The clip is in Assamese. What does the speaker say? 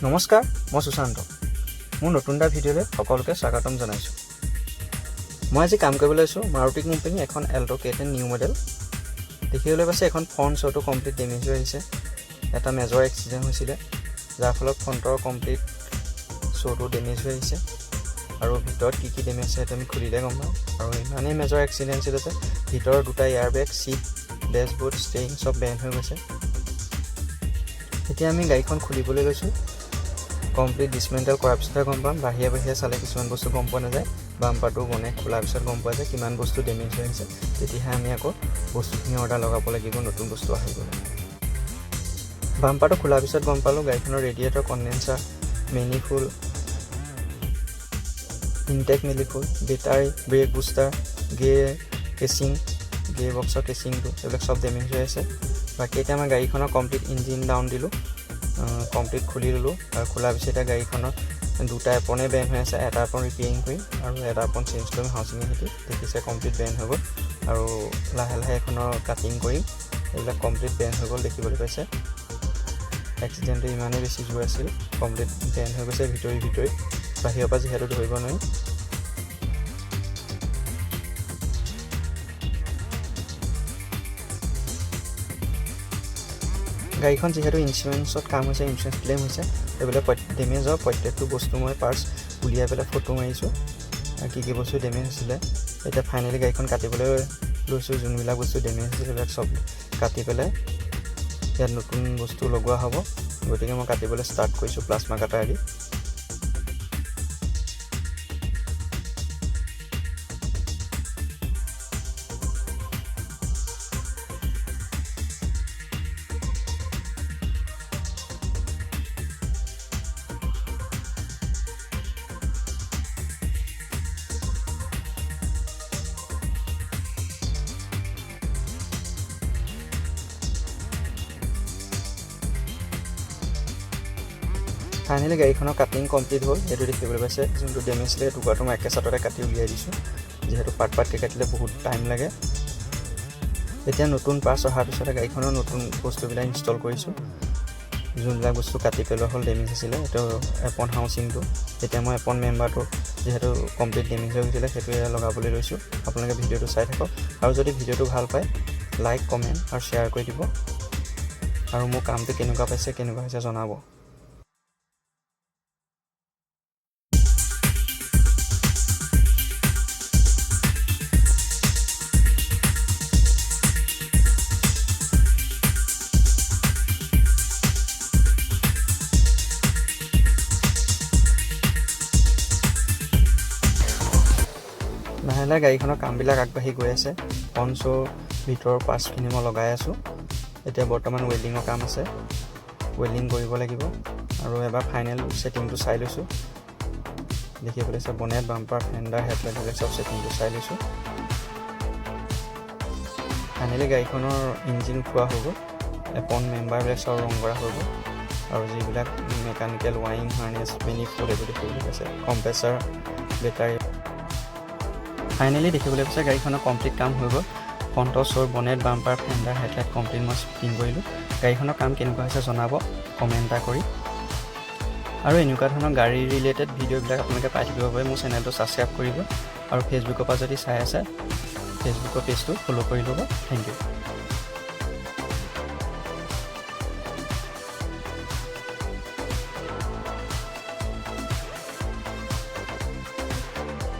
নমস্কাৰ, মই সুশান্ত। মোৰ নতুন এটা ভিডিঅ'লৈ সকলোকে স্বাগতম জনাইছোঁ। মই আজি কাম কৰিবলৈ লৈছোঁ মাৰুতি কোম্পানী এখন এল্টো k10 নিউ মডেল। দেখিবলৈ পাইছে এখন ফ্ৰণ্ট শ্ব'টো কমপ্লিট ডেমেজ হৈ আহিছে। এটা মেজৰ এক্সিডেণ্ট হৈছিলে, যাৰ ফলত ফ্ৰণ্টৰ কমপ্লিট শ্ব'টো ডেমেজ হৈ আহিছে। আৰু ভিতৰত কি ডেমেজ আছে সেইটো আমি খুলিলে গম পাওঁ। আৰু ইমানেই মেজৰ এক্সিডেণ্ট আছিলে যে ভিতৰৰ দুটা এয়াৰবেগ, চিট, ডেছবৰ্ড, ষ্টেৰিং চব বেণ্ড হৈ গৈছে। এতিয়া আমি গাড়ীখন খুলিবলৈ লৈছোঁ। কমপ্লিট ডিছমেণ্টেল কৰাৰ পিছতহে গম পাম। বাহিৰে চালে কিছুমান বস্তু গম পোৱা নাযায়। বাম্পাৰটো বনাই খোলাৰ পিছত গম পোৱা যায় কিমান বস্তু ডেমেজ হৈ আহিছে। তেতিয়াহে আমি আকৌ বস্তুখিনি অৰ্ডাৰ লগাব লাগিব, নতুন বস্তু আহিবলৈ। বাম্পাৰটো খোলাৰ পিছত গম পালোঁ গাড়ীখনৰ radiator, condenser, manifold, intake manifold, battery, brake booster, gear casing, gear বক্সৰ কেচিংটো এইবিলাক চব ডেমেজ হৈ আছে। বাকী এতিয়া আমাৰ গাড়ীখনৰ কমপ্লিট ইঞ্জিন ডাউন দিলোঁ, কমপ্লিট খুলি ল'লোঁ। আৰু খোলাৰ পিছত এতিয়া গাড়ীখনৰ দুটা এপনে বেণ্ড হৈ আছে। এটা এপন ৰিপেয়াৰিং কৰিম আৰু এটা এপন চেঞ্জ কৰিম হাউচিঙৰ সৈতে। দেখিছে কমপ্লিট বেণ্ড হৈ গ'ল। আৰু লাহে এইখনৰ কাটিং কৰিম। এইবিলাক কমপ্লিট বেণ্ড হৈ গ'ল, দেখিবলৈ পাইছে। এক্সিডেণ্টটো ইমানেই বেছি জোৰ আছিল, কমপ্লিট বেণ্ড হৈ গৈছে ভিতৰি বাহিৰৰ পৰা যিহেতু ধৰিব নোৱাৰি। গাড়ীখন যিহেতু ইঞ্চুৰেঞ্চত কাম হৈছে, ইঞ্চুৰেঞ্চ ক্লেইম হৈছে, এইবিলাক ডেমেজ হোৱা প্ৰত্যেকটো বস্তু মই পাৰ্টছ উলিয়াই পেলাই ফটো মাৰিছোঁ আৰু কি বস্তু ডেমেজ হৈছিলে। এতিয়া ফাইনেলি গাড়ীখন কাটিবলৈ লৈছোঁ। যোনবিলাক বস্তু ডেমেজ হৈছিলে সেইবিলাক চব কাটি পেলাই ইয়াত নতুন বস্তু লগোৱা হ'ব। গতিকে মই কাটিবলৈ ষ্টাৰ্ট কৰিছোঁ প্লাজমা কাটাৰ দি। ফাইনেলি গাড়ীখনৰ কাটিং কমপ্লিট হ'ল। সেইটো দেখিবলৈ পাইছে। যোনটো ডেমেজ আছিলে টুকুৰাটো মই একেচাটতে কাটি উলিয়াই দিছোঁ, যিহেতু পাৰ্টকৈ কাটিলে বহুত টাইম লাগে। এতিয়া নতুন পাৰ্টছ অহাৰ পিছতে গাড়ীখনৰ নতুন বস্তুবিলাক ইনষ্টল কৰিছোঁ। যোনবিলাক বস্তু কাটি পেলোৱা হ'ল ডেমেজ আছিলে, এইটো এপন হাউচিংটো। এতিয়া মই এপন মেম্বাৰটো যিহেতু কমপ্লিট ডেমেজ হৈ গৈছিলে সেইটোৱে লগাবলৈ লৈছোঁ। আপোনালোকে ভিডিঅ'টো চাই থাকক আৰু যদি ভিডিঅ'টো ভাল পায় লাইক, কমেণ্ট আৰু শ্বেয়াৰ কৰি দিব। আৰু মোৰ কামটো কেনেকুৱা পাইছে, কেনেকুৱা হৈছে জনাব। লাহে গাড়ীখনৰ কামবিলাক আগবাঢ়ি গৈ আছে। কনচোৰ ভিতৰৰ পাৰ্টছখিনি মই লগাই আছোঁ। এতিয়া বৰ্তমান ৱেল্ডিঙৰ কাম আছে, ৱেল্ডিং কৰিব লাগিব। আৰু এবাৰ ফাইনেল ছেটিংটো চাই লৈছোঁ। দেখিবলৈ চাই বনেট, বাম্পাৰ, ফেণ্ডাৰ, হেডলাইট এইবিলাক চব ছেটিংটো চাই লৈছোঁ। ফাইনেলি গাড়ীখনৰ ইঞ্জিন উঠোৱা হৈ গ'ল, এপন মেম্বাৰবিলাক চব ৰং কৰা হৈ গ'ল। আৰু যিবিলাক মেকানিকেল ৱাইৰিং, হাৰ্নেছ, মেনিপুল এইবোৰ দেখিবলৈ পাইছে, কম্প্ৰেছাৰ, বেটাৰী। ফাইনেলি দেখিবলৈ পাইছে গাড়ীখনৰ কমপ্লিট কাম হৈ গ'ল। ফ্ৰণ্টৰ শ্ব'ৰ, bonnet, bumper, fender, headlight complete মই ফিটিং কৰিলোঁ। গাড়ীখনৰ কাম কেনেকুৱা হৈছে জনাব কমেণ্ট এটা কৰি। আৰু এনেকুৱা ধৰণৰ গাড়ী ৰিলেটেড ভিডিঅ'বিলাক আপোনালোকে পাই থাকিব পাৰে। মোৰ চেনেলটো ছাবস্ক্ৰাইব কৰিব আৰু ফেচবুকৰ পৰা যদি চাই আছে ফেচবুকৰ পেজটো ফ'ল' কৰি ল'ব। Thank U.